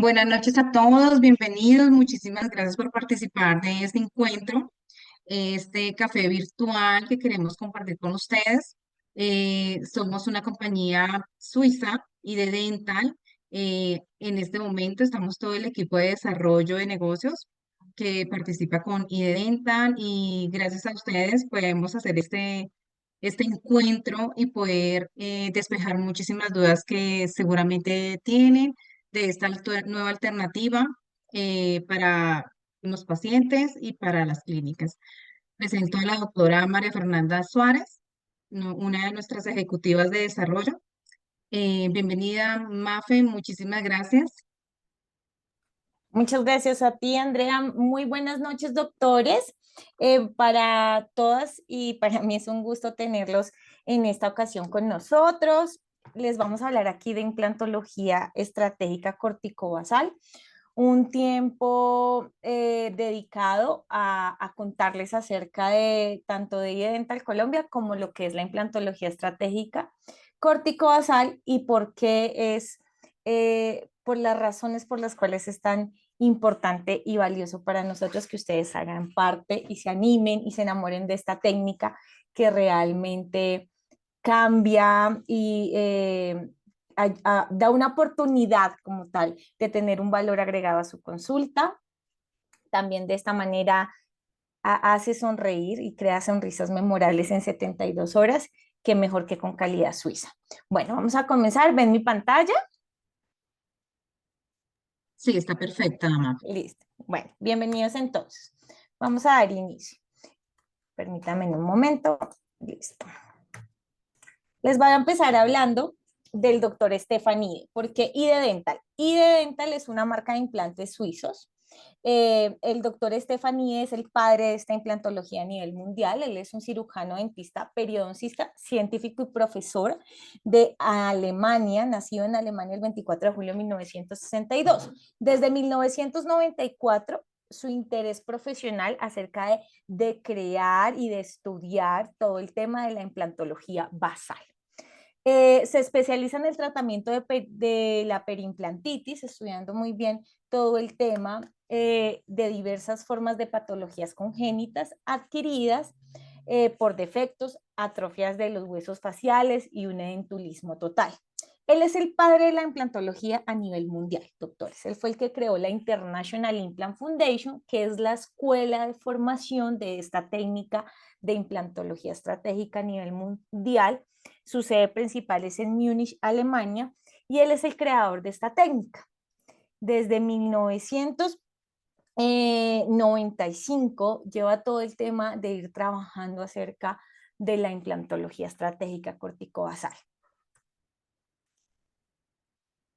Buenas noches a todos, bienvenidos. Muchísimas gracias por participar de este encuentro, este café virtual que queremos compartir con ustedes. Somos una compañía suiza y de Dental. En este momento estamos todo el equipo de desarrollo de negocios que participa con Dental y gracias a ustedes podemos hacer este encuentro y poder despejar muchísimas dudas que seguramente tienen de esta nueva alternativa para los pacientes y para las clínicas. Presento a la doctora María Fernanda Suárez, una de nuestras ejecutivas de desarrollo. Bienvenida, Mafe, muchísimas gracias. Muchas gracias a ti, Andrea. Muy buenas noches, doctores. Para todas y para mí es un gusto tenerlos en esta ocasión con nosotros. Les vamos a hablar aquí de implantología estratégica corticobasal, un tiempo dedicado a contarles acerca de tanto de Dental Colombia como lo que es la implantología estratégica corticobasal y por qué es, por las razones por las cuales es tan importante y valioso para nosotros que ustedes hagan parte y se animen y se enamoren de esta técnica que realmente cambia y da una oportunidad como tal de tener un valor agregado a su consulta. También de esta manera hace sonreír y crea sonrisas memorables en 72 horas, que mejor que con calidad suiza. Bueno, vamos a comenzar. ¿Ven mi pantalla? Sí, está perfecta, Mafe. Listo. Bueno, bienvenidos entonces. Vamos a dar inicio. Permítanme un momento. Listo. Les voy a empezar hablando del doctor Stephanie, porque IDE Dental. IDE Dental es una marca de implantes suizos. El doctor Stephanie es el padre de esta implantología a nivel mundial. Él es un cirujano dentista, periodoncista, científico y profesor de Alemania, nacido en Alemania el 24 de julio de 1962. Desde 1994 su interés profesional acerca de crear y de estudiar todo el tema de la implantología basal. Se especializa en el tratamiento de la perimplantitis, estudiando muy bien todo el tema de diversas formas de patologías congénitas adquiridas por defectos, atrofias de los huesos faciales y un edentulismo total. Él es el padre de la implantología a nivel mundial, doctores. Él fue el que creó la International Implant Foundation, que es la escuela de formación de esta técnica de implantología estratégica a nivel mundial. Su sede principal es en Múnich, Alemania, y él es el creador de esta técnica. Desde 1995 lleva todo el tema de ir trabajando acerca de la implantología estratégica corticobasal.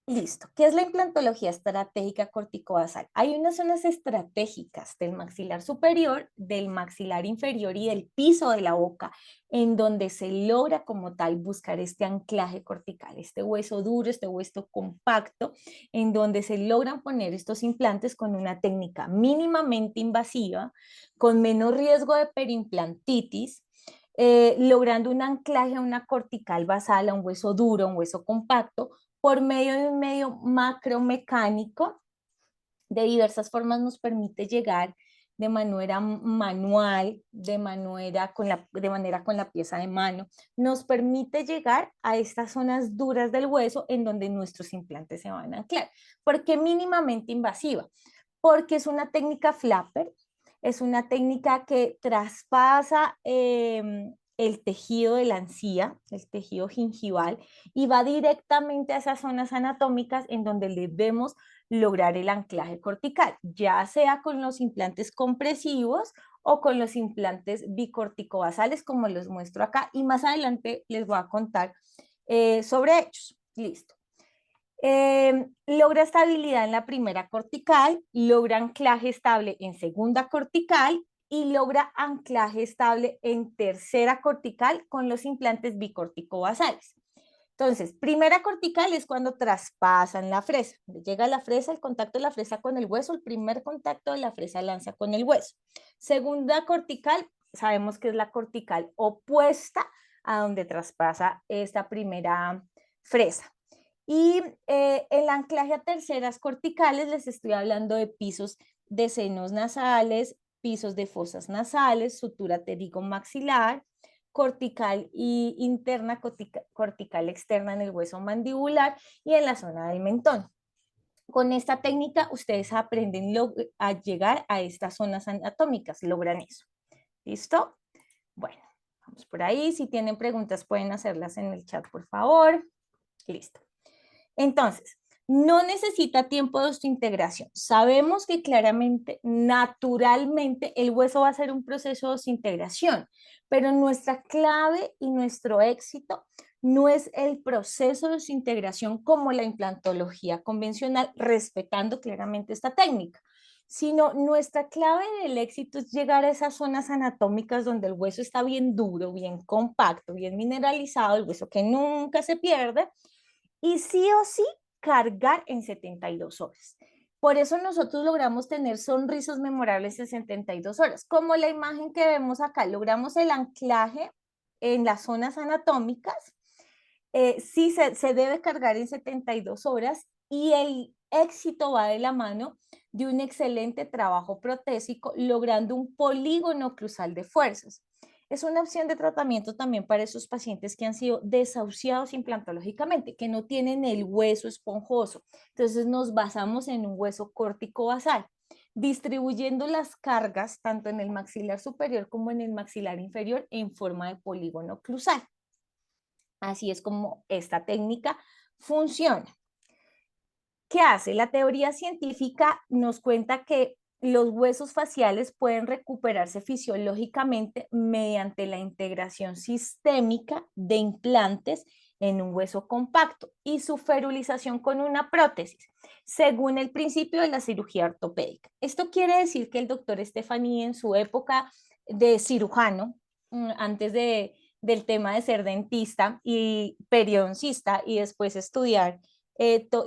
Listo. ¿Qué es la implantología estratégica corticobasal? Hay unas zonas estratégicas del maxilar superior, del maxilar inferior y del piso de la boca, en donde se logra como tal buscar este anclaje cortical, este hueso duro, este hueso compacto, en donde se logran poner estos implantes con una técnica mínimamente invasiva, con menos riesgo de perimplantitis, logrando un anclaje a una cortical basal, a un hueso duro, a un hueso compacto, por medio de un medio macromecánico. De diversas formas nos permite llegar de manera manual, de manera con la pieza de mano, nos permite llegar a estas zonas duras del hueso en donde nuestros implantes se van a anclar. ¿Por qué mínimamente invasiva? Porque es una técnica flapper, es una técnica que traspasa el tejido de la encía, el tejido gingival, y va directamente a esas zonas anatómicas en donde debemos lograr el anclaje cortical, ya sea con los implantes compresivos o con los implantes bicorticobasales, como los muestro acá, y más adelante les voy a contar sobre ellos. Listo. Logra estabilidad en la primera cortical, logra anclaje estable en segunda cortical y logra anclaje estable en tercera cortical con los implantes bicorticobasales. Entonces, primera cortical es cuando traspasan la fresa. Llega la fresa, el contacto de la fresa con el hueso, el primer contacto de la fresa lanza con el hueso. Segunda cortical, sabemos que es la cortical opuesta a donde traspasa esta primera fresa. Y el anclaje a terceras corticales, les estoy hablando de pisos de senos nasales, pisos de fosas nasales, sutura pterigomaxilar, cortical y interna, cortical externa en el hueso mandibular y en la zona del mentón. Con esta técnica ustedes aprenden a llegar a estas zonas anatómicas, logran eso. ¿Listo? Bueno, vamos por ahí. Si tienen preguntas pueden hacerlas en el chat, por favor. Listo. Entonces, no necesita tiempo de osteointegración. Sabemos que claramente, naturalmente, el hueso va a ser un proceso de osteointegración, pero nuestra clave y nuestro éxito no es el proceso de osteointegración como la implantología convencional, respetando claramente esta técnica, sino nuestra clave del éxito es llegar a esas zonas anatómicas donde el hueso está bien duro, bien compacto, bien mineralizado, el hueso que nunca se pierde, y sí o sí cargar en 72 horas. Por eso nosotros logramos tener sonrisos memorables en 72 horas. Como la imagen que vemos acá, logramos el anclaje en las zonas anatómicas. Sí se debe cargar en 72 horas y el éxito va de la mano de un excelente trabajo protésico, logrando un polígono cruzal de fuerzas. Es una opción de tratamiento también para esos pacientes que han sido desahuciados implantológicamente, que no tienen el hueso esponjoso. Entonces nos basamos en un hueso córtico basal, distribuyendo las cargas tanto en el maxilar superior como en el maxilar inferior en forma de polígono cruzal. Así es como esta técnica funciona. ¿Qué hace? La teoría científica nos cuenta que los huesos faciales pueden recuperarse fisiológicamente mediante la integración sistémica de implantes en un hueso compacto y su ferulización con una prótesis, según el principio de la cirugía ortopédica. Esto quiere decir que el doctor Stephanie en su época de cirujano, antes del tema de ser dentista y periodoncista y después estudiar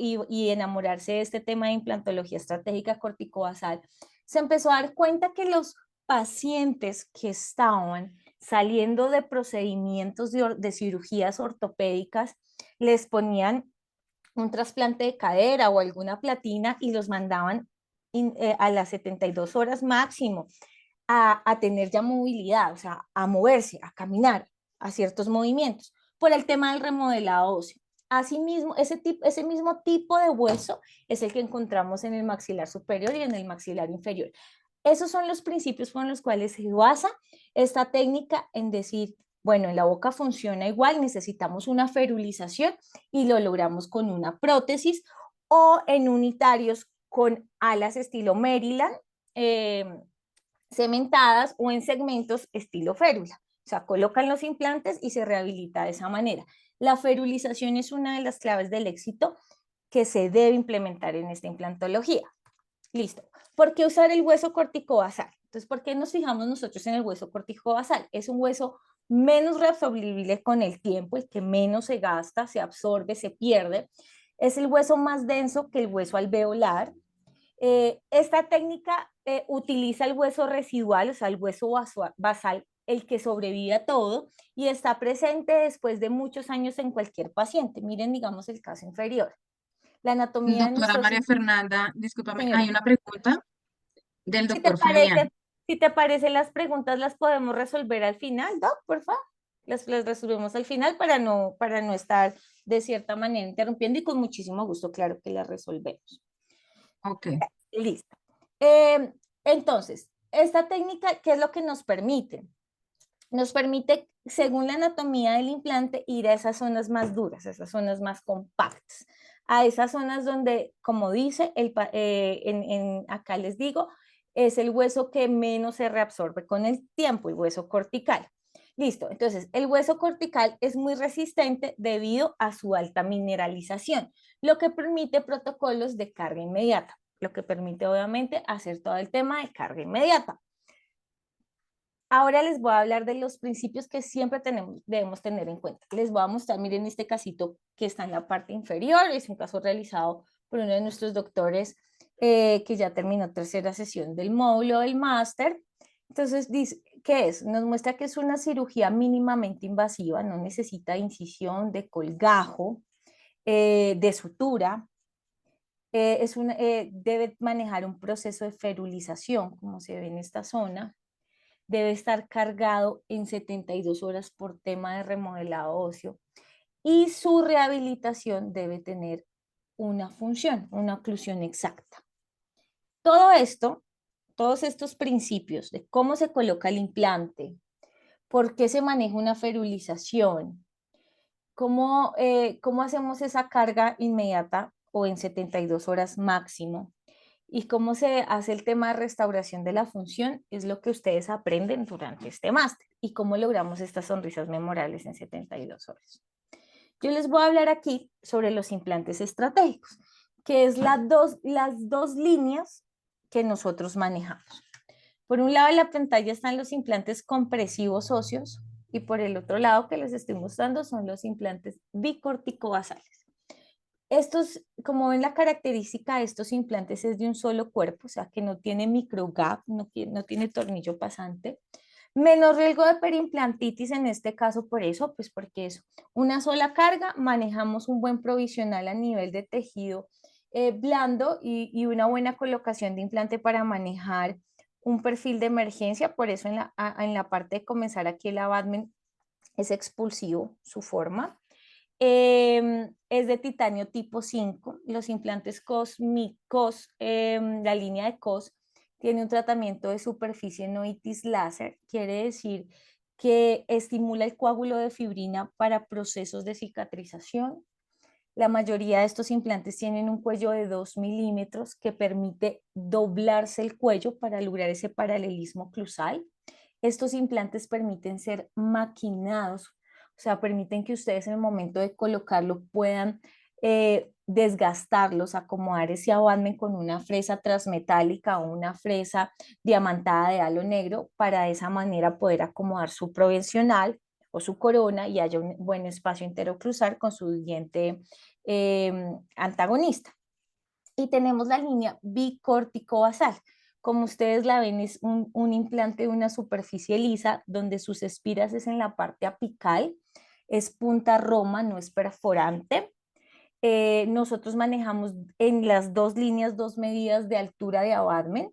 y enamorarse de este tema de implantología estratégica corticobasal, se empezó a dar cuenta que los pacientes que estaban saliendo de procedimientos de cirugías ortopédicas les ponían un trasplante de cadera o alguna platina y los mandaban a las 72 horas máximo a tener ya movilidad, o sea, a moverse, a caminar, a ciertos movimientos, por el tema del remodelado óseo. Asimismo, ese mismo tipo de hueso es el que encontramos en el maxilar superior y en el maxilar inferior. Esos son los principios con los cuales se basa esta técnica en decir, bueno, en la boca funciona igual, necesitamos una ferulización y lo logramos con una prótesis o en unitarios con alas estilo Maryland, cementadas o en segmentos estilo férula. O sea, colocan los implantes y se rehabilita de esa manera. La ferulización es una de las claves del éxito que se debe implementar en esta implantología. Listo. ¿Por qué usar el hueso corticobasal? Entonces, ¿por qué nos fijamos nosotros en el hueso corticobasal? Es un hueso menos reabsorbible con el tiempo, el que menos se gasta, se absorbe, se pierde. Es el hueso más denso que el hueso alveolar. Esta técnica utiliza el hueso residual, o sea, el hueso basal, el que sobrevive a todo y está presente después de muchos años en cualquier paciente. Miren, digamos, el caso inferior. La anatomía de Doctora nuestros... María Fernanda, discúlpame, hay Señora, una pregunta del si te doctor Fabián. parece, si te parece, las preguntas las podemos resolver al final, Doc, por favor. Las resolvemos al final para no estar de cierta manera interrumpiendo y con muchísimo gusto, claro que las resolvemos. Ok. Listo. Entonces, esta técnica, ¿qué es lo que nos permite? Nos permite, según la anatomía del implante, ir a esas zonas más duras, a esas zonas más compactas, a esas zonas donde, como dice, acá les digo, es el hueso que menos se reabsorbe con el tiempo, el hueso cortical. Listo, entonces el hueso cortical es muy resistente debido a su alta mineralización, lo que permite protocolos de carga inmediata, lo que permite obviamente hacer todo el tema de carga inmediata. Ahora les voy a hablar de los principios que siempre debemos tener en cuenta. Les voy a mostrar, miren este casito que está en la parte inferior, es un caso realizado por uno de nuestros doctores que ya terminó tercera sesión del módulo del máster. Entonces, dice, ¿qué es? Nos muestra que es una cirugía mínimamente invasiva, no necesita incisión de colgajo, de sutura. Debe manejar un proceso de ferulización, como se ve en esta zona. Debe estar cargado en 72 horas por tema de remodelado óseo y su rehabilitación debe tener una función, una oclusión exacta. Todo esto, todos estos principios de cómo se coloca el implante, por qué se maneja una ferulización, cómo hacemos esa carga inmediata o en 72 horas máximo, y cómo se hace el tema de restauración de la función, es lo que ustedes aprenden durante este máster y cómo logramos estas sonrisas memorables en 72 horas. Yo les voy a hablar aquí sobre los implantes estratégicos, que es las dos líneas que nosotros manejamos. Por un lado de la pantalla están los implantes compresivos óseos y por el otro lado que les estoy mostrando son los implantes bicorticobasales. Estos, como ven, la característica de estos implantes es de un solo cuerpo, o sea que no tiene microgap, no tiene tornillo pasante. Menos riesgo de perimplantitis en este caso, por eso, pues porque es una sola carga, manejamos un buen provisional a nivel de tejido blando y una buena colocación de implante para manejar un perfil de emergencia, por eso en la parte de comenzar aquí el abutment es expulsivo su forma. Es de titanio tipo 5, los implantes cósmicos, la línea de COS tiene un tratamiento de superficie no itis láser, quiere decir que estimula el coágulo de fibrina para procesos de cicatrización. La mayoría de estos implantes tienen un cuello de 2 milímetros que permite doblarse el cuello para lograr ese paralelismo oclusal. Estos implantes permiten ser maquinados, o sea, permiten que ustedes en el momento de colocarlo puedan desgastarlos, acomodar ese abutment con una fresa transmetálica o una fresa diamantada de halo negro para de esa manera poder acomodar su provisional o su corona y haya un buen espacio interoclusal con su diente antagonista. Y tenemos la línea bicórtico-basal. Como ustedes la ven, es un implante de una superficie lisa donde sus espiras es en la parte apical, es punta roma, no es perforante. Nosotros manejamos en las dos líneas dos medidas de altura de abutment,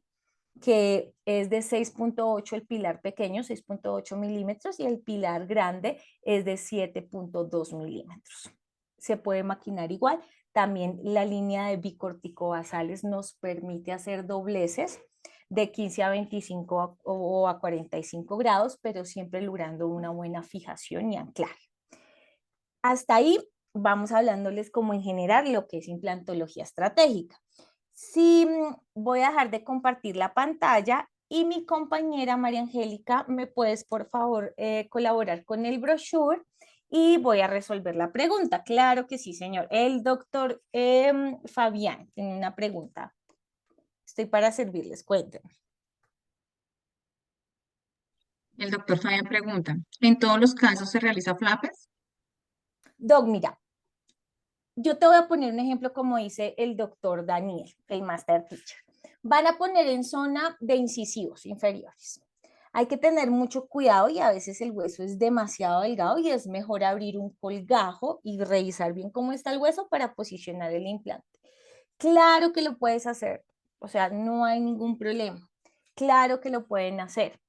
que es de 6.8 el pilar pequeño, 6.8 milímetros, y el pilar grande es de 7.2 milímetros. Se puede maquinar igual. También la línea de bicorticobasales nos permite hacer dobleces de 15 a 25 o a 45 grados, pero siempre logrando una buena fijación y anclaje. Hasta ahí vamos hablándoles como en general lo que es implantología estratégica. Sí, voy a dejar de compartir la pantalla y mi compañera María Angélica, ¿me puedes por favor colaborar con el brochure? Y voy a resolver la pregunta. Claro que sí, señor. El doctor Fabián tiene una pregunta. Estoy para servirles, cuéntenme. El doctor Fabián pregunta, ¿en todos los casos se realiza FLAPES? Doc, mira, yo te voy a poner un ejemplo como dice el doctor Daniel, el master teacher. Van a poner en zona de incisivos inferiores. Hay que tener mucho cuidado y a veces el hueso es demasiado delgado y es mejor abrir un colgajo y revisar bien cómo está el hueso para posicionar el implante. Claro que lo puedes hacer, o sea, no hay ningún problema. Claro que lo pueden hacer.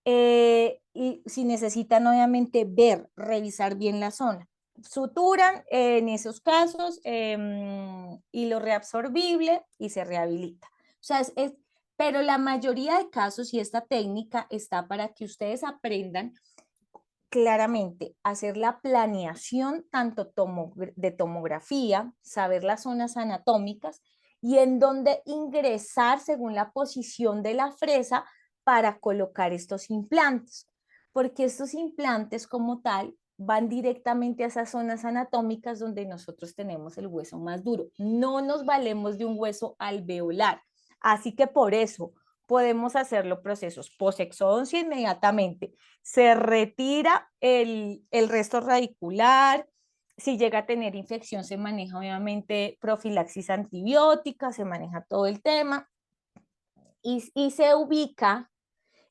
Y si necesitan, obviamente, revisar bien la zona. Suturan en esos casos hilo reabsorbible y se rehabilita. O sea, pero la mayoría de casos y esta técnica está para que ustedes aprendan claramente a hacer la planeación tanto de tomografía, saber las zonas anatómicas y en dónde ingresar según la posición de la fresa para colocar estos implantes, porque estos implantes como tal van directamente a esas zonas anatómicas donde nosotros tenemos el hueso más duro. No nos valemos de un hueso alveolar. Así que por eso podemos hacer los procesos posexodoncia inmediatamente. Se retira el resto radicular. Si llega a tener infección, se maneja obviamente profilaxis antibiótica, se maneja todo el tema y se ubica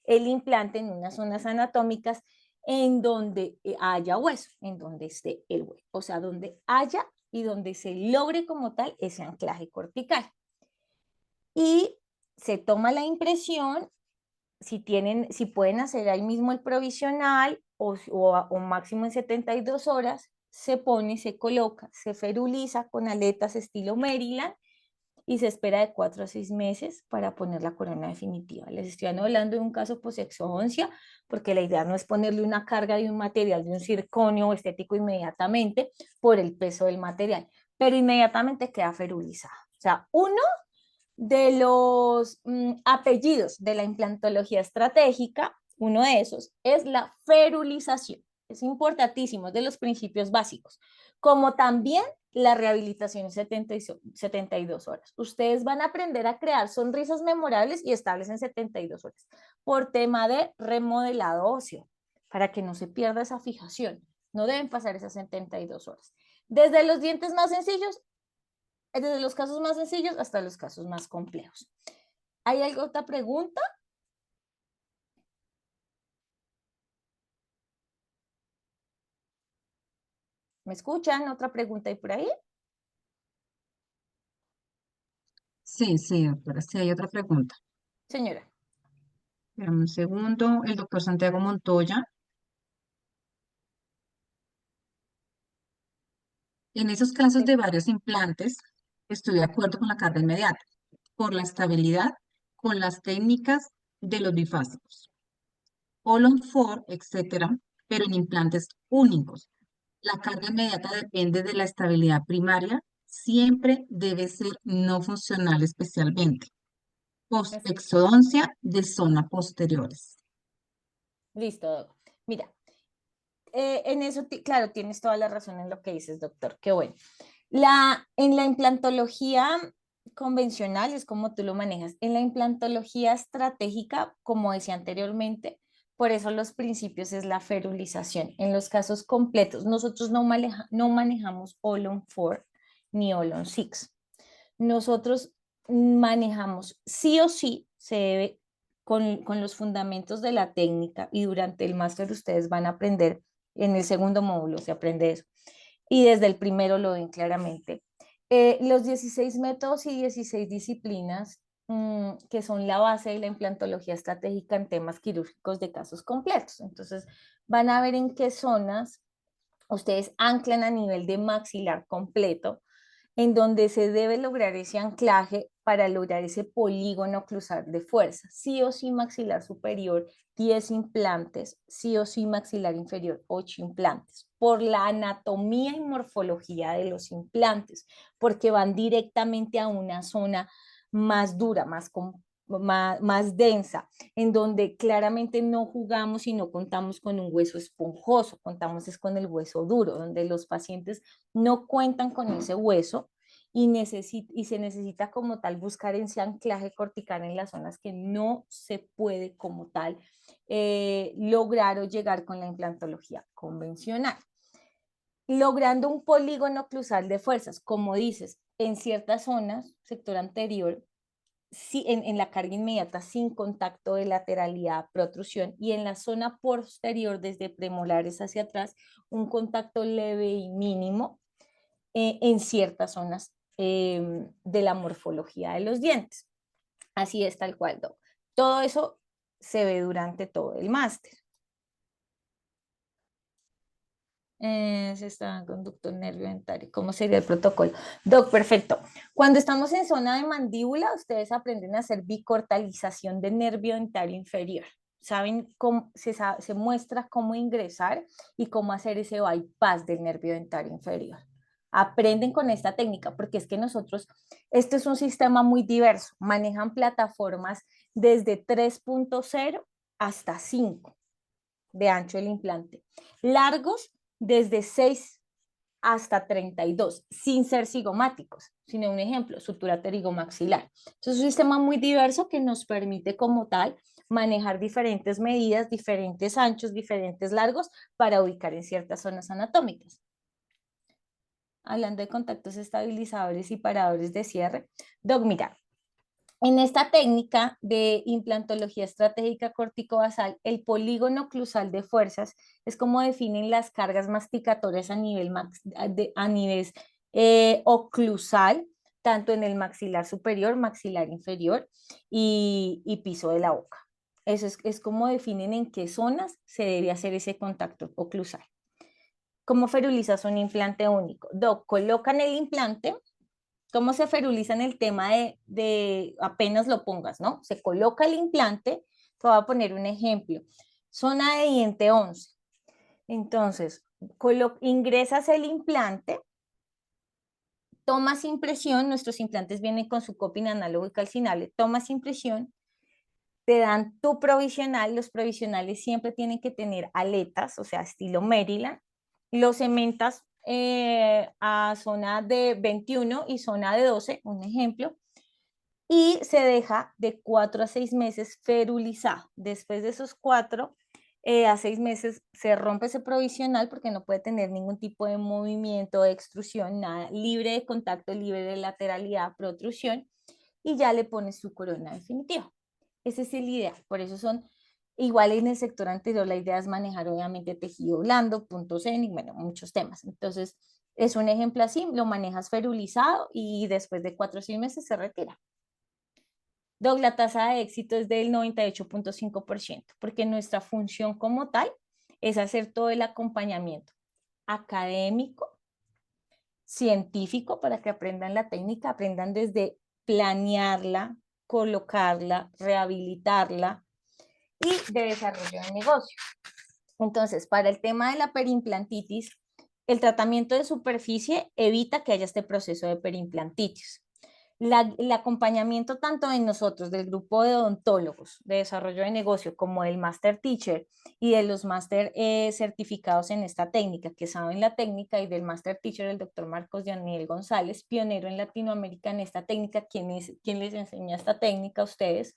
el implante en unas zonas anatómicas en donde haya hueso, en donde esté el hueso, o sea, donde haya y donde se logre como tal ese anclaje cortical. Y se toma la impresión, si pueden hacer ahí mismo el provisional o máximo en 72 horas, se pone, se coloca, se feruliza con aletas estilo Maryland y se espera de 4 a 6 meses para poner la corona definitiva. Les estoy hablando de un caso posexodoncia, porque la idea no es ponerle una carga de un material, de un circonio estético inmediatamente por el peso del material, pero inmediatamente queda ferulizado. O sea, uno de los apellidos de la implantología estratégica, uno de esos es la ferulización. Es importantísimo, es de los principios básicos, como también la rehabilitación en 72 horas. Ustedes van a aprender a crear sonrisas memorables y estables en 72 horas por tema de remodelado óseo, para que no se pierda esa fijación. No deben pasar esas 72 horas. Desde los dientes más sencillos, desde los casos más sencillos hasta los casos más complejos. ¿Hay alguna otra pregunta? ¿Me escuchan? ¿Otra pregunta hay por ahí? Sí, sí, doctora, sí hay otra pregunta. Señora. Dame un segundo. El doctor Santiago Montoya. En esos casos de varios implantes, estoy de acuerdo con la carga inmediata, por la estabilidad, con las técnicas de los bifásicos, All-on 4, etcétera, pero en implantes únicos. La carga inmediata depende de la estabilidad primaria, siempre debe ser no funcional especialmente. Post-exodoncia de zona posteriores. Listo. Mira, en eso, claro, tienes toda la razón en lo que dices, doctor. Qué bueno. En la implantología convencional es como tú lo manejas. En la implantología estratégica, como decía anteriormente, por eso los principios es la ferulización. En los casos completos, nosotros no manejamos All-on 4 ni All-on 6. Nosotros manejamos sí o sí, se debe con los fundamentos de la técnica y durante el máster ustedes van a aprender, en el segundo módulo se aprende eso y desde el primero lo ven claramente. Los 16 métodos y 16 disciplinas que son la base de la implantología estratégica en temas quirúrgicos de casos completos. Entonces van a ver en qué zonas ustedes anclan a nivel de maxilar completo en donde se debe lograr ese anclaje para lograr ese polígono oclusal de fuerza. Sí o sí maxilar superior, 10 implantes, sí o sí maxilar inferior, 8 implantes, por la anatomía y morfología de los implantes, porque van directamente a una zona más dura, más densa, en donde claramente no jugamos y no contamos con un hueso esponjoso, contamos es con el hueso duro, donde los pacientes no cuentan con ese hueso y se necesita como tal buscar ese anclaje cortical en las zonas que no se puede como tal lograr o llegar con la implantología convencional. Logrando un polígono oclusal de fuerzas, como dices, en ciertas zonas, sector anterior, sí, en la carga inmediata sin contacto de lateralidad, protrusión, y en la zona posterior, desde premolares hacia atrás, un contacto leve y mínimo en ciertas zonas de la morfología de los dientes. Así es tal cual, Doc. Todo eso se ve durante todo el máster. Se está en conducto nervio dentario. ¿Cómo sería el protocolo? Doc, perfecto. Cuando estamos en zona de mandíbula, ustedes aprenden a hacer bicortalización de nervio dentario inferior. Saben cómo se muestra cómo ingresar y cómo hacer ese bypass del nervio dentario inferior. Aprenden con esta técnica porque es que nosotros, este es un sistema muy diverso. Manejan plataformas desde 3.0 hasta 5 de ancho del implante. Largos desde 6 hasta 32, sin ser cigomáticos, sino un ejemplo, sutura pterigomaxilar. Entonces, es un sistema muy diverso que nos permite como tal manejar diferentes medidas, diferentes anchos, diferentes largos para ubicar en ciertas zonas anatómicas. Hablando de contactos estabilizadores y paradores de cierre, Doc, mira, en esta técnica de implantología estratégica corticobasal, el polígono oclusal de fuerzas es como definen las cargas masticatorias a nivel oclusal, tanto en el maxilar superior, maxilar inferior y piso de la boca. Eso es como definen en qué zonas se debe hacer ese contacto oclusal. ¿Cómo ferulizas un implante único? Doc, colocan el implante. ¿Cómo se feruliza en el tema de apenas lo pongas, ¿no? Se coloca el implante, te voy a poner un ejemplo. Zona de diente 11. Entonces, ingresas el implante, tomas impresión, nuestros implantes vienen con su coping análogo y calcinable, tomas impresión, te dan tu provisional, los provisionales siempre tienen que tener aletas, o sea, estilo Maryland, lo cementas a zona de 21 y zona de 12, un ejemplo, y se deja de 4 a 6 meses ferulizado. Después de esos 4 a 6 meses se rompe ese provisional porque no puede tener ningún tipo de movimiento, de extrusión, nada, libre de contacto, libre de lateralidad, protrusión, y ya le pones su corona definitiva. Ese es el ideal, por eso son igual en el sector anterior. La idea es manejar obviamente tejido blando, puntos ENIC, bueno, muchos temas. Entonces, es un ejemplo así, lo manejas ferulizado y después de 4 o 6 meses se retira. Doc, la tasa de éxito es del 98.5%, porque nuestra función como tal es hacer todo el acompañamiento académico, científico, para que aprendan la técnica, aprendan desde planearla, colocarla, rehabilitarla y de desarrollo de negocio. Entonces, para el tema de la perimplantitis, el tratamiento de superficie evita que haya este proceso de perimplantitis. El acompañamiento tanto de nosotros, del grupo de odontólogos de desarrollo de negocio, como del Master Teacher y de los Master certificados en esta técnica, que saben la técnica, y del Master Teacher, el doctor Marcos Daniel González, pionero en Latinoamérica en esta técnica, quien les enseña esta técnica a ustedes.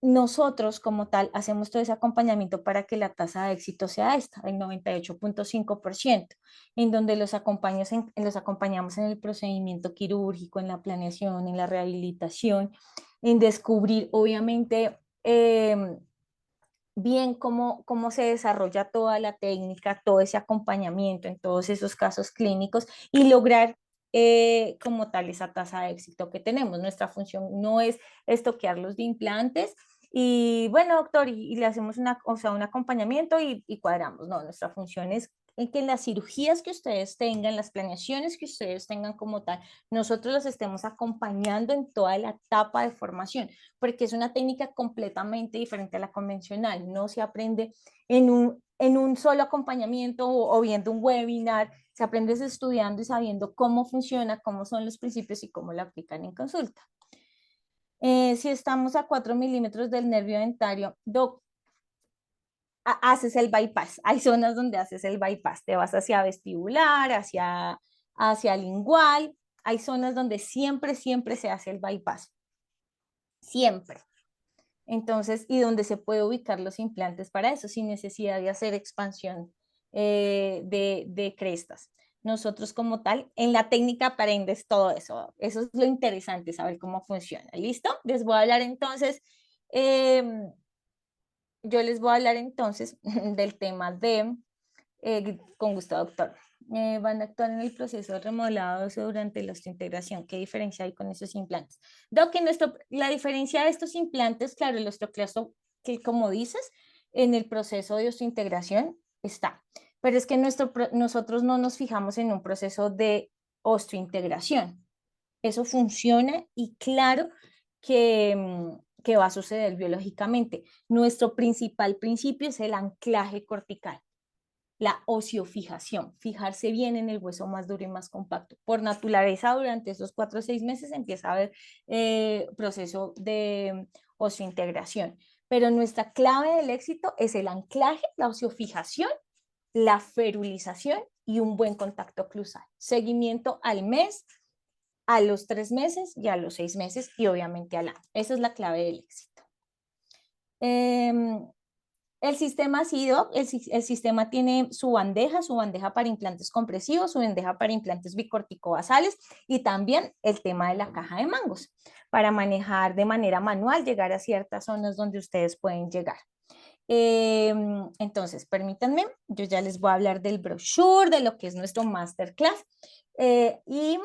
Nosotros como tal hacemos todo ese acompañamiento para que la tasa de éxito sea esta, el 98.5%, en donde los acompañamos en el procedimiento quirúrgico, en la planeación, en la rehabilitación, en descubrir obviamente bien cómo se desarrolla toda la técnica, todo ese acompañamiento en todos esos casos clínicos y lograr como tal esa tasa de éxito que tenemos. Nuestra función no es estoquear los de implantes y bueno, doctor, y le hacemos un acompañamiento y cuadramos. No, nuestra función es en que en las cirugías que ustedes tengan, las planeaciones que ustedes tengan como tal, nosotros los estemos acompañando en toda la etapa de formación, porque es una técnica completamente diferente a la convencional. No se aprende en un solo acompañamiento o viendo un webinar, se aprende estudiando y sabiendo cómo funciona, cómo son los principios y cómo lo aplican en consulta. Si estamos a 4 milímetros del nervio dentario, doc, haces el bypass. Hay zonas donde haces el bypass. Te vas hacia vestibular, hacia lingual. Hay zonas donde siempre, siempre se hace el bypass. Siempre. Entonces, y donde se puede ubicar los implantes para eso, sin necesidad de hacer expansión de crestas. Nosotros como tal, en la técnica aprendes todo eso. Eso es lo interesante, saber cómo funciona. ¿Listo? Les voy a hablar entonces, yo les voy a hablar entonces del tema de, con gusto, doctor. Van a actuar en el proceso de remodelado durante la osteointegración. ¿Qué diferencia hay con esos implantes? Doc, la diferencia de estos implantes, claro, el osteoclasto, que como dices, en el proceso de osteointegración está, pero es que nosotros no nos fijamos en un proceso de osteointegración. Eso funciona y claro que va a suceder biológicamente. Nuestro principal principio es el anclaje cortical, la ociofijación, fijarse bien en el hueso más duro y más compacto. Por naturaleza, durante esos 4 o 6 meses empieza a haber proceso de ociointegración. Pero nuestra clave del éxito es el anclaje, la ociofijación, la ferulización y un buen contacto oclusal. Seguimiento al mes, a los 3 meses y a los 6 meses y obviamente al año. Esa es la clave del éxito. El sistema ha sido, el sistema tiene su bandeja para implantes compresivos, su bandeja para implantes bicorticobasales y también el tema de la caja de mangos para manejar de manera manual, llegar a ciertas zonas donde ustedes pueden llegar. Entonces, permítanme, yo ya les voy a hablar del brochure, de lo que es nuestro masterclass, y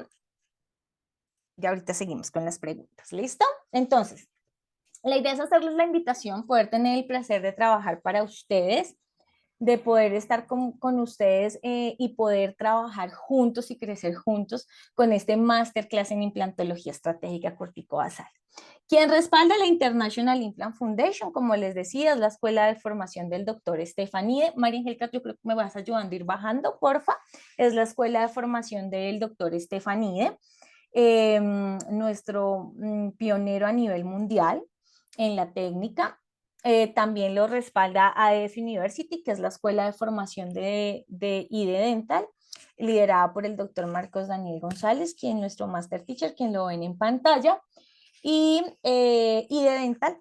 ya ahorita seguimos con las preguntas, ¿listo? Entonces, la idea es hacerles la invitación, poder tener el placer de trabajar para ustedes, de poder estar con ustedes y poder trabajar juntos y crecer juntos con este masterclass en implantología estratégica corticobasal. Quien respalda la International Implant Foundation, como les decía, es la escuela de formación del doctor Estefanide. María Angélica, yo creo que me vas ayudando a ir bajando, porfa. Es la escuela de formación del doctor Estefanide, nuestro pionero a nivel mundial en la técnica. También lo respalda AF University, que es la escuela de formación de ID Dental, liderada por el doctor Marcos Daniel González, quien es nuestro master teacher, quien lo ven en pantalla. Y ID Dental,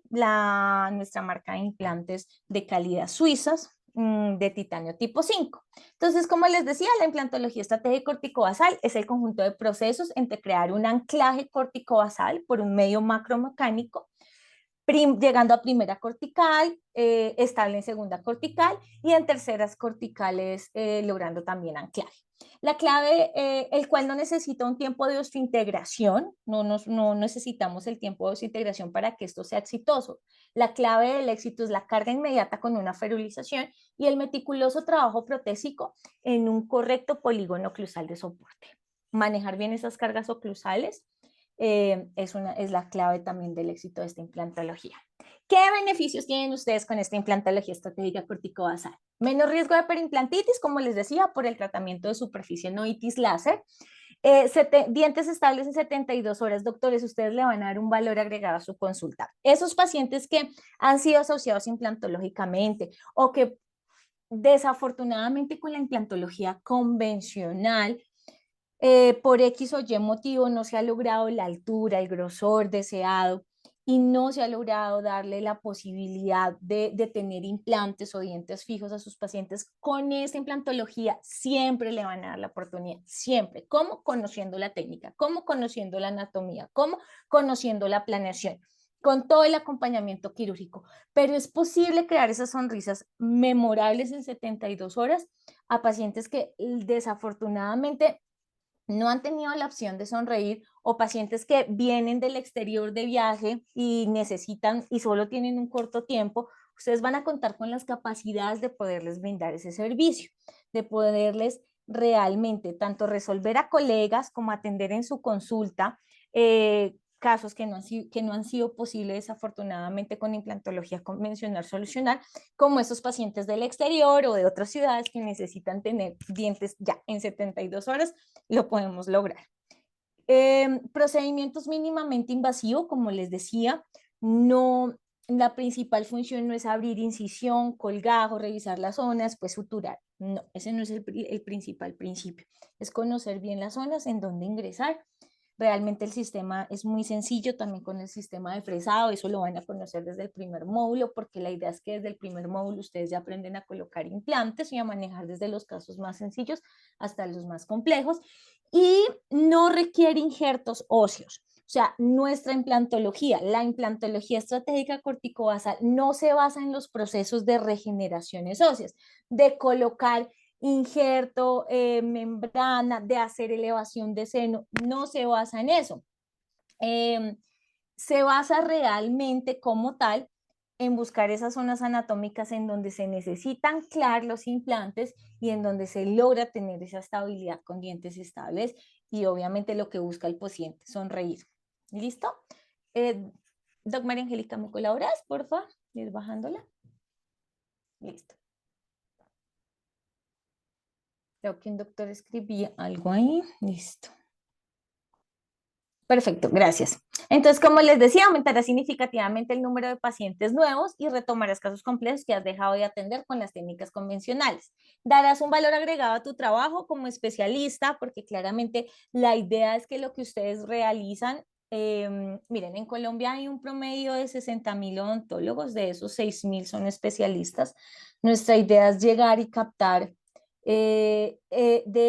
nuestra marca de implantes de calidad suizas, de titanio tipo 5. Entonces, como les decía, la implantología estratégica corticobasal es el conjunto de procesos entre crear un anclaje corticobasal por un medio macromecánico, llegando a primera cortical, estable en segunda cortical y en terceras corticales, logrando también anclaje. La clave, el cual no necesita un tiempo de osseointegración, no necesitamos el tiempo de osseointegración para que esto sea exitoso. La clave del éxito es la carga inmediata con una ferulización y el meticuloso trabajo protésico en un correcto polígono oclusal de soporte. Manejar bien esas cargas oclusales es la clave también del éxito de esta implantología. ¿Qué beneficios tienen ustedes con esta implantología estratégica corticobasal? Menos riesgo de perimplantitis, como les decía, por el tratamiento de superficie no itis láser. Dientes estables en 72 horas. Doctores, ustedes le van a dar un valor agregado a su consulta. Esos pacientes que han sido asociados implantológicamente o que desafortunadamente con la implantología convencional por X o Y motivo no se ha logrado la altura, el grosor deseado y no se ha logrado darle la posibilidad de tener implantes o dientes fijos a sus pacientes, con esta implantología siempre le van a dar la oportunidad, siempre. ¿Cómo? Conociendo la técnica, cómo conociendo la anatomía, cómo conociendo la planeación, con todo el acompañamiento quirúrgico. Pero es posible crear esas sonrisas memorables en 72 horas a pacientes que desafortunadamente no han tenido la opción de sonreír, o pacientes que vienen del exterior de viaje y necesitan y solo tienen un corto tiempo. Ustedes van a contar con las capacidades de poderles brindar ese servicio, de poderles realmente tanto resolver a colegas como atender en su consulta casos que no han sido posibles desafortunadamente con implantología convencional solucionar, como esos pacientes del exterior o de otras ciudades que necesitan tener dientes ya en 72 horas, lo podemos lograr. Procedimientos mínimamente invasivos, como les decía, no, la principal función no es abrir incisión, colgajo, revisar las zonas, pues suturar. No, ese no es el principal principio. Es conocer bien las zonas en donde ingresar. Realmente el sistema es muy sencillo también con el sistema de fresado, eso lo van a conocer desde el primer módulo, porque la idea es que desde el primer módulo ustedes ya aprenden a colocar implantes y a manejar desde los casos más sencillos hasta los más complejos, y no requiere injertos óseos. O sea, nuestra implantología, la implantología estratégica corticobasal, no se basa en los procesos de regeneraciones óseas, de colocar injerto, membrana, de hacer elevación de seno, no se basa en eso. Se basa realmente como tal en buscar esas zonas anatómicas en donde se necesitan anclar los implantes y en donde se logra tener esa estabilidad con dientes estables, y obviamente lo que busca el paciente, sonreír. ¿Listo? Doc María Angélica, ¿me colaboras, por favor? Ir bajándola. Listo. Creo que un doctor escribía algo ahí. Listo. Perfecto, gracias. Entonces, como les decía, aumentará significativamente el número de pacientes nuevos y retomarás casos complejos que has dejado de atender con las técnicas convencionales. Darás un valor agregado a tu trabajo como especialista, porque claramente la idea es que lo que ustedes realizan, miren, en Colombia hay un promedio de 60.000 odontólogos, de esos 6.000 son especialistas. Nuestra idea es llegar y captar de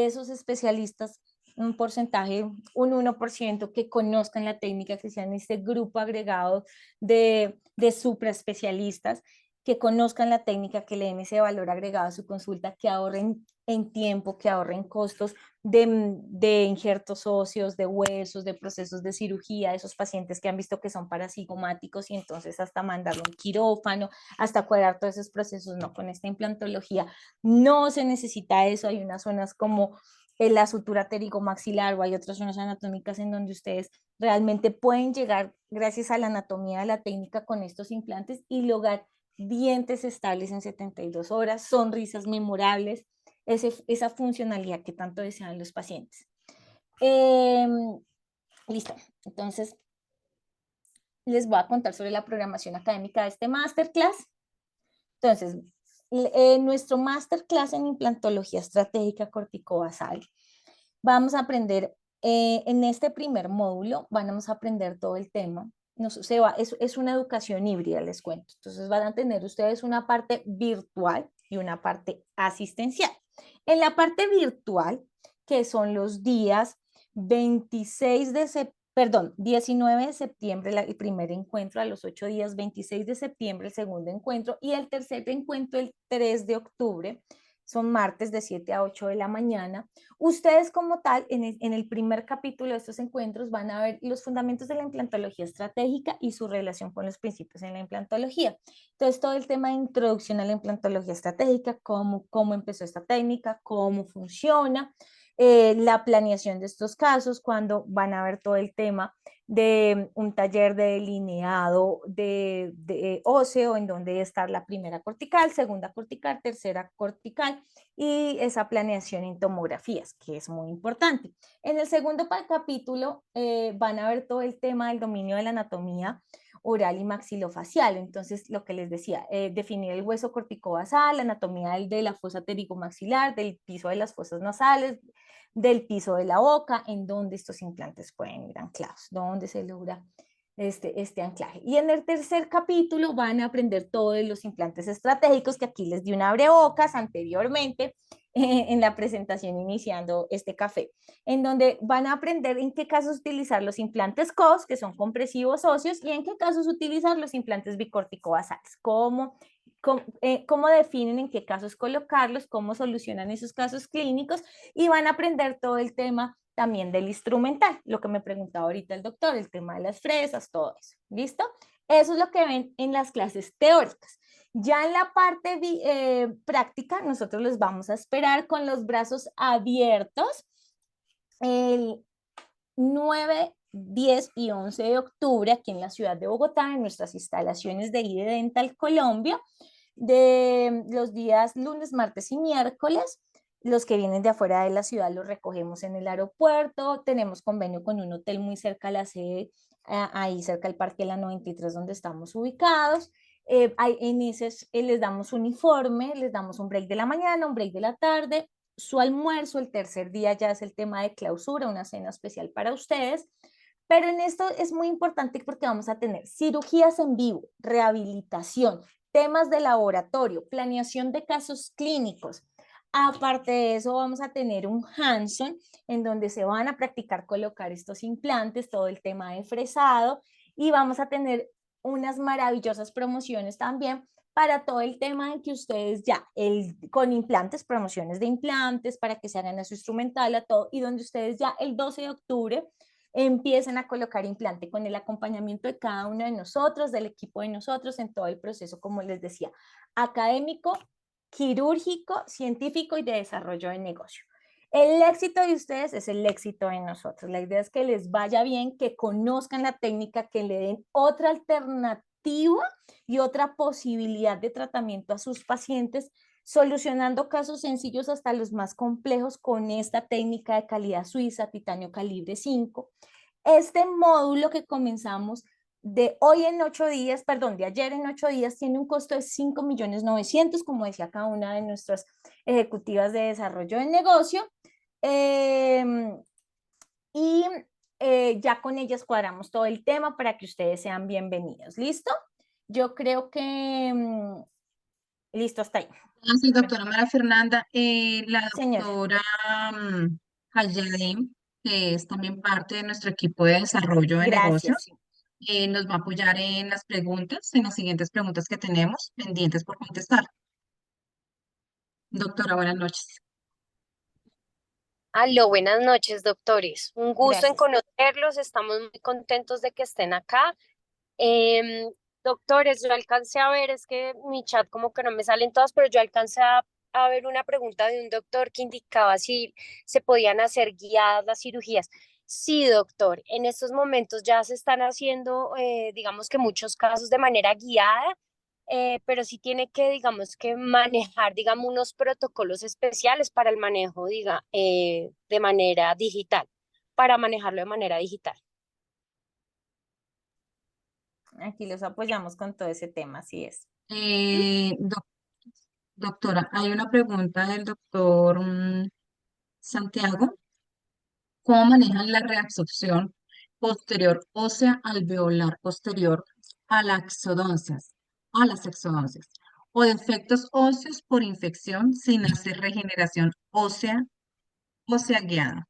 esos especialistas un porcentaje, un 1% que conozcan la técnica, que sean este grupo agregado de supraespecialistas que conozcan la técnica, que le den ese valor agregado a su consulta, que ahorren en tiempo, que ahorren costos de injertos óseos, de huesos, de procesos de cirugía, esos pacientes que han visto que son parasintomáticos y entonces hasta mandarlo a un quirófano, hasta cuadrar todos esos procesos. No, con esta implantología no se necesita eso. Hay unas zonas como la sutura pterigomaxilar o hay otras zonas anatómicas en donde ustedes realmente pueden llegar, gracias a la anatomía de la técnica, con estos implantes y lograr dientes estables en 72 horas, sonrisas memorables, esa funcionalidad que tanto desean los pacientes. Listo, entonces les voy a contar sobre la programación académica de este masterclass. Entonces, nuestro masterclass en implantología estratégica corticobasal, vamos a aprender, en este primer módulo, vamos a aprender todo el tema. Es una educación híbrida, les cuento. Entonces van a tener ustedes una parte virtual y una parte asistencial. En la parte virtual, que son los días 19 de septiembre el primer encuentro, a los 8 días, 26 de septiembre el segundo encuentro y el tercer encuentro el 3 de octubre, son martes de 7 a 8 de la mañana. Ustedes como tal, en el primer capítulo de estos encuentros van a ver los fundamentos de la implantología estratégica y su relación con los principios en la implantología. Entonces, todo el tema de introducción a la implantología estratégica, cómo empezó esta técnica, cómo funciona, la planeación de estos casos, cuando van a ver todo el tema de un taller de delineado de óseo, en donde está la primera cortical, segunda cortical, tercera cortical, y esa planeación en tomografías, que es muy importante. En el segundo capítulo van a ver todo el tema del dominio de la anatomía oral y maxilofacial. Entonces, lo que les decía, definir el hueso corticobasal, la anatomía de la fosa pterigomaxilar, del piso de las fosas nasales, del piso de la boca, en donde estos implantes pueden ir anclados, donde se logra este anclaje. Y en el tercer capítulo van a aprender todos los implantes estratégicos, que aquí les di un abrebocas anteriormente en la presentación iniciando este café, en donde van a aprender en qué casos utilizar los implantes COS, que son compresivos óseos, y en qué casos utilizar los implantes bicorticobasales, cómo definen en qué casos colocarlos, cómo solucionan esos casos clínicos, y van a aprender todo el tema también del instrumental, lo que me preguntaba ahorita el doctor, el tema de las fresas, todo eso. ¿Listo? Eso es lo que ven en las clases teóricas. Ya en la parte práctica, nosotros los vamos a esperar con los brazos abiertos el 9, 10 y 11 de octubre aquí en la ciudad de Bogotá, en nuestras instalaciones de IDE Dental Colombia, de los días lunes, martes y miércoles. Los que vienen de afuera de la ciudad los recogemos en el aeropuerto. Tenemos convenio con un hotel muy cerca a la sede, ahí cerca del Parque de la 93, donde estamos ubicados. En ese les damos uniforme, les damos un break de la mañana, un break de la tarde, su almuerzo. El tercer día ya es el tema de clausura, una cena especial para ustedes. Pero en esto es muy importante porque vamos a tener cirugías en vivo, rehabilitación, temas de laboratorio, planeación de casos clínicos. Aparte de eso, vamos a tener un Hanson en donde se van a practicar colocar estos implantes, todo el tema de fresado, y vamos a tener unas maravillosas promociones también para todo el tema de que ustedes ya, con implantes, promociones de implantes, para que se hagan a su instrumental, a todo, y donde ustedes ya el 12 de octubre empiezan a colocar implante con el acompañamiento de cada uno de nosotros, del equipo de nosotros, en todo el proceso, como les decía, académico, quirúrgico, científico y de desarrollo de negocio. El éxito de ustedes es el éxito de nosotros. La idea es que les vaya bien, que conozcan la técnica, que le den otra alternativa y otra posibilidad de tratamiento a sus pacientes, solucionando casos sencillos hasta los más complejos con esta técnica de calidad suiza, titanio calibre 5. Este módulo que comenzamos de hoy en 8 días, perdón, de ayer en 8 días, tiene un costo de 5.900.000, como decía cada una de nuestras ejecutivas de desarrollo de negocio. Y ya con ellas cuadramos todo el tema para que ustedes sean bienvenidos. ¿Listo? Yo creo que listo, hasta ahí. Sí, doctora Mara Fernanda, la Señora, doctora Hayadem, que es también parte de nuestro equipo de desarrollo de negocios, gracias. Nos va a apoyar en las preguntas, en las siguientes preguntas que tenemos pendientes por contestar. Doctora, buenas noches. Aló, buenas noches, doctores. Un gusto en Gracias. conocerlos. Estamos muy contentos de que estén acá. Em, Doctores, yo alcancé a ver, es que mi chat como que no me salen todas, pero yo alcancé a ver una pregunta de un doctor que indicaba si se podían hacer guiadas las cirugías. Sí, doctor, en estos momentos ya se están haciendo, digamos que muchos casos de manera guiada, pero sí tiene que, digamos que manejar, digamos, unos protocolos especiales para el manejo, de manera digital, para manejarlo de manera digital. Aquí los apoyamos con todo ese tema, así es. Doctora, hay una pregunta del doctor Santiago. ¿Cómo manejan la reabsorción posterior ósea alveolar posterior a las exodoncias, o defectos óseos por infección sin hacer regeneración ósea guiada?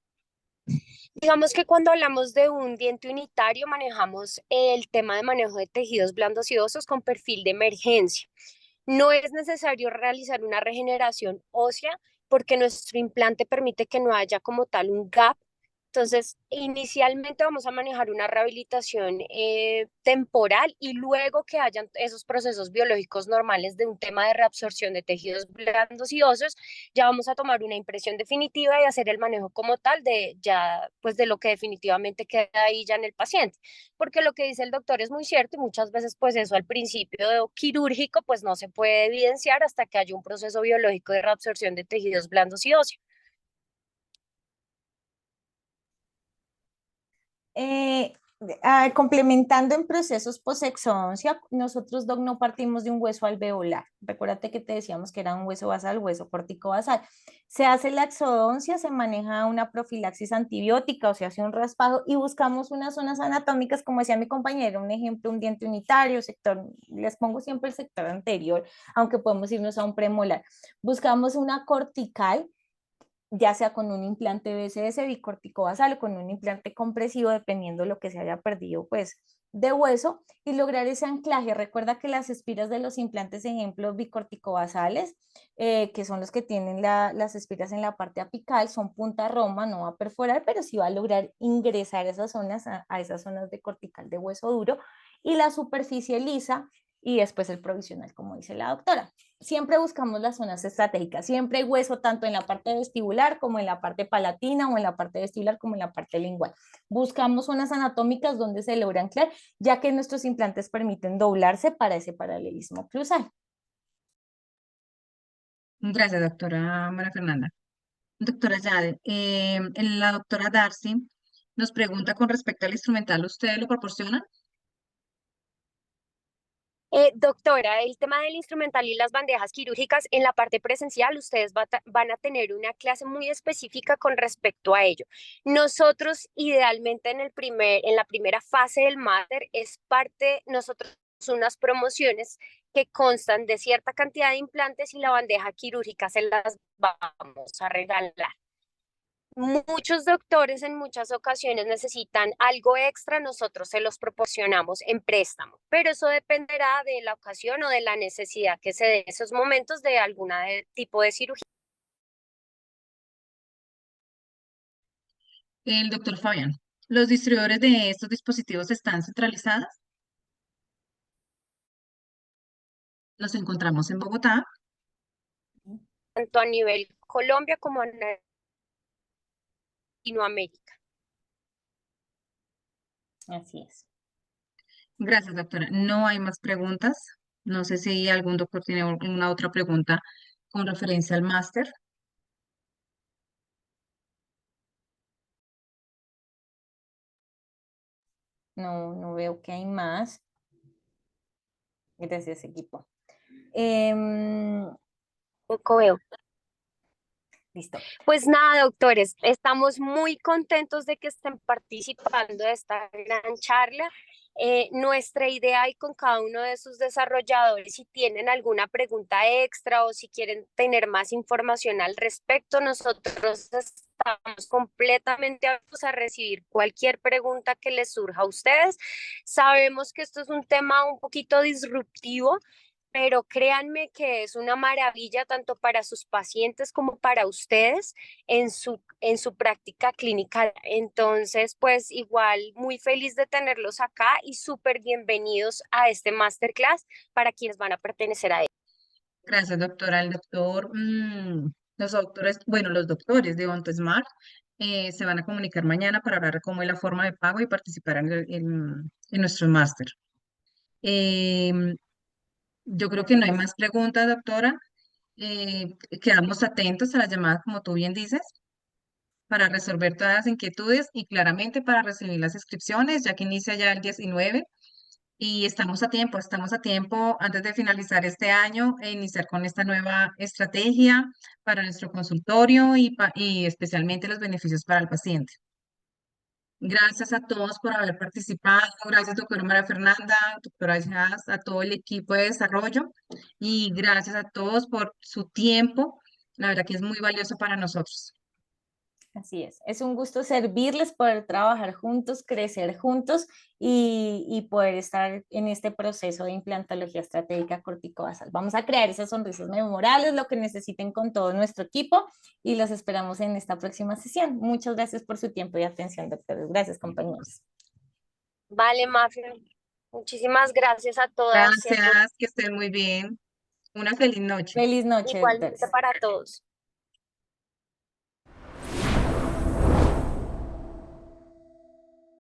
Digamos que cuando hablamos de un diente unitario, manejamos el tema de manejo de tejidos blandos y osos con perfil de emergencia. No es necesario realizar una regeneración ósea porque nuestro implante permite que no haya como tal un gap. Entonces, inicialmente vamos a manejar una rehabilitación temporal y luego que hayan esos procesos biológicos normales de un tema de reabsorción de tejidos blandos y osos, ya vamos a tomar una impresión definitiva y hacer el manejo como tal de ya, pues de lo que definitivamente queda ahí ya en el paciente. Porque lo que dice el doctor es muy cierto y muchas veces pues eso al principio quirúrgico pues no se puede evidenciar hasta que haya un proceso biológico de reabsorción de tejidos blandos y óseos. Eh, Complementando en procesos posexodoncia, nosotros, Doc, no partimos de un hueso alveolar. Recuérdate que te decíamos que era un hueso basal, hueso córtico basal. Se hace la exodoncia, se maneja una profilaxis antibiótica o se hace un raspado y buscamos unas zonas anatómicas, como decía mi compañero, un ejemplo, un diente unitario, sector, les pongo siempre el sector anterior, aunque podemos irnos a un premolar. Buscamos una cortical, ya sea con un implante BCS bicortico basal o con un implante compresivo, dependiendo de lo que se haya perdido, pues, de hueso, y lograr ese anclaje. Recuerda que las espiras de los implantes, ejemplo, bicorticobasales, que son los que tienen las espiras en la parte apical, son punta roma, no va a perforar, pero sí va a lograr ingresar esas zonas, a esas zonas de cortical de hueso duro, y la superficie lisa, y después el provisional, como dice la doctora. Siempre buscamos las zonas estratégicas, siempre hay hueso tanto en la parte vestibular como en la parte palatina o en la parte vestibular como en la parte lingual. Buscamos zonas anatómicas donde se logra anclar, ya que nuestros implantes permiten doblarse para ese paralelismo oclusal. Gracias, doctora María Fernanda. Doctora Yade, la doctora Darcy nos pregunta con respecto al instrumental, ¿ustedes lo proporcionan? Doctora, el tema del instrumental y las bandejas quirúrgicas en la parte presencial, ustedes van a tener una clase muy específica con respecto a ello. Nosotros, idealmente, en la primera fase del máster, es parte, nosotros unas promociones que constan de cierta cantidad de implantes y la bandeja quirúrgica se las vamos a regalar. Muchos doctores en muchas ocasiones necesitan algo extra, nosotros se los proporcionamos en préstamo, pero eso dependerá de la ocasión o de la necesidad que se dé en esos momentos de algún tipo de cirugía. El doctor Fabián, ¿los distribuidores de estos dispositivos están centralizados? Nos encontramos en Bogotá. Tanto a nivel Colombia como a Latinoamérica. Así es. Gracias, doctora. No hay más preguntas. No sé si algún doctor tiene alguna otra pregunta con referencia al máster. No, no veo que hay más. Gracias, equipo. Poco veo. Listo. Pues nada, doctores, estamos muy contentos de que estén participando de esta gran charla. Nuestra idea y con cada uno de sus desarrolladores, si tienen alguna pregunta extra o si quieren tener más información al respecto, nosotros estamos completamente abiertos a recibir cualquier pregunta que les surja a ustedes. Sabemos que esto es un tema un poquito disruptivo, pero créanme que es una maravilla tanto para sus pacientes como para ustedes en su práctica clínica. Entonces, pues igual muy feliz de tenerlos acá y súper bienvenidos a este masterclass para quienes van a pertenecer a él. Gracias, doctora. Los doctores, bueno, los doctores de OntoSmart se van a comunicar mañana para hablar de cómo es la forma de pago y participar en nuestro máster. Em, yo creo que no hay más preguntas, doctora. Quedamos atentos a las llamadas, como tú bien dices, para resolver todas las inquietudes y claramente para recibir las inscripciones, ya que inicia ya el 19 y estamos a tiempo antes de finalizar este año e iniciar con esta nueva estrategia para nuestro consultorio y especialmente los beneficios para el paciente. Gracias a todos por haber participado. Gracias, doctora María Fernanda, doctora Jazz, a todo el equipo de desarrollo y gracias a todos por su tiempo. La verdad que es muy valioso para nosotros. Así es un gusto servirles, poder trabajar juntos, crecer juntos y poder estar en este proceso de implantología estratégica corticobasal. Vamos a crear esas sonrisas memorables, lo que necesiten con todo nuestro equipo y los esperamos en esta próxima sesión. Muchas gracias por su tiempo y atención, doctores. Gracias, compañeros. Vale, Mafia. Muchísimas gracias a todas y a todos. Gracias, que estén muy bien. Una feliz noche. Feliz noche, Igualmente doctores. para todos.